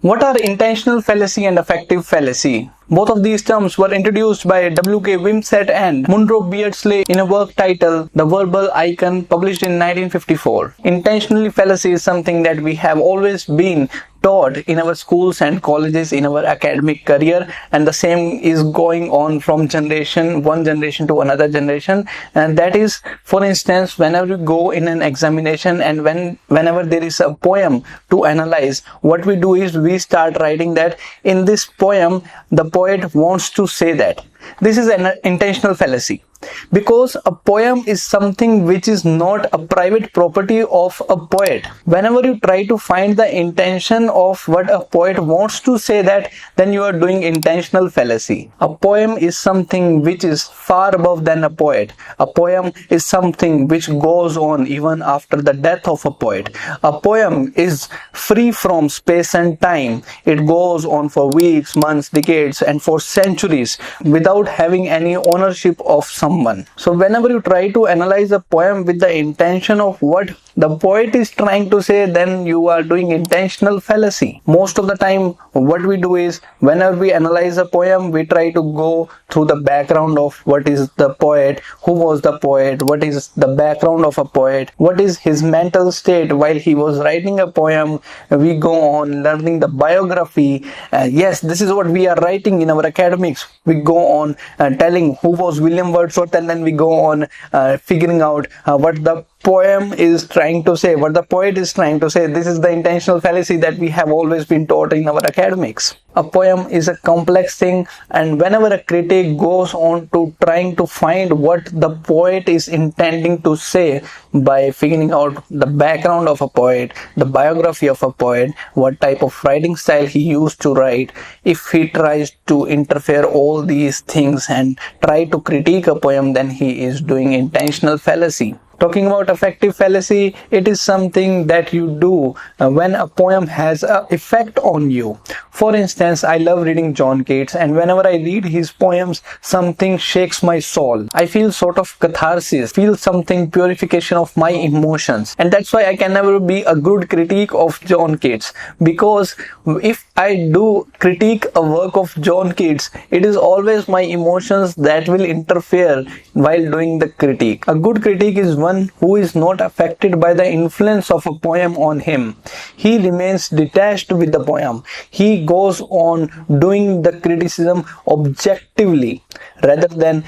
What are intentional fallacy and affective fallacy? Both of these terms were introduced by W.K.Wimsatt and Monroe Beardsley in a work titled The Verbal Icon, published in 1954. Intentional fallacy is something that we have always been taught in our schools and colleges in our academic career, and the same is going on from one generation to another generation. And that is, for instance, whenever we go in an examination and whenever there is a poem to analyze, what we do is we start writing that in this poem the poet wants to say that. This is an intentional fallacy, because a poem is something which is not a private property of a poet. Whenever you try to find the intention of what a poet wants to say that, then you are doing intentional fallacy. A poem is something which is far above than a poet. A poem is something which goes on even after the death of a poet. A poem is free from space and time. It goes on for weeks, months, decades, and for centuries without having any ownership of someone. So whenever you try to analyze a poem with the intention of what the poet is trying to say, then you are doing intentional fallacy. Most of the time what we do is, whenever we analyze a poem, we try to go through the background of what is the poet, who was the poet, what is the background of a poet, what is his mental state while he was writing a poem. We go on learning the biography. Yes, this is what we are writing in our academics. We go on telling who was William Wordsworth, and then we go on figuring out what the poem is trying to say, what the poet is trying to say. This is the intentional fallacy that we have always been taught in our academics. A poem is a complex thing, and whenever a critic goes on to trying to find what the poet is intending to say by figuring out the background of a poet, the biography of a poet, what type of writing style he used to write, if he tries to interfere all these things and try to critique a poem, then he is doing intentional fallacy. Talking about affective fallacy, it is something that you do when a poem has an effect on you. For instance, I love reading John Keats, and whenever I read his poems, something shakes my soul. I feel sort of catharsis, feel something purification of my emotions. And that's why I can never be a good critique of John Keats, because if I do critique a work of John Keats, it is always my emotions that will interfere while doing the critique. A good critique is one who is not affected by the influence of a poem on him. He remains detached with the poem. He goes on doing the criticism objectively rather than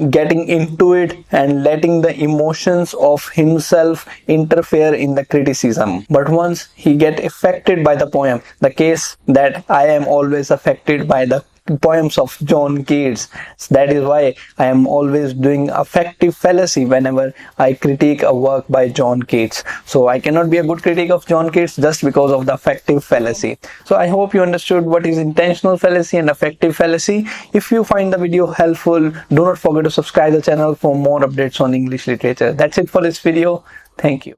getting into it and letting the emotions of himself interfere in the criticism. But once he gets affected by the poem, the case that I am always affected by the poems of John Keats, that is why I am always doing affective fallacy whenever I critique a work by John Keats. So I cannot be a good critic of John Keats just because of the affective fallacy. So I hope you understood what is intentional fallacy and affective fallacy. If you find the video helpful, do not forget to subscribe the channel for more updates on English literature. That's it for this video. Thank you.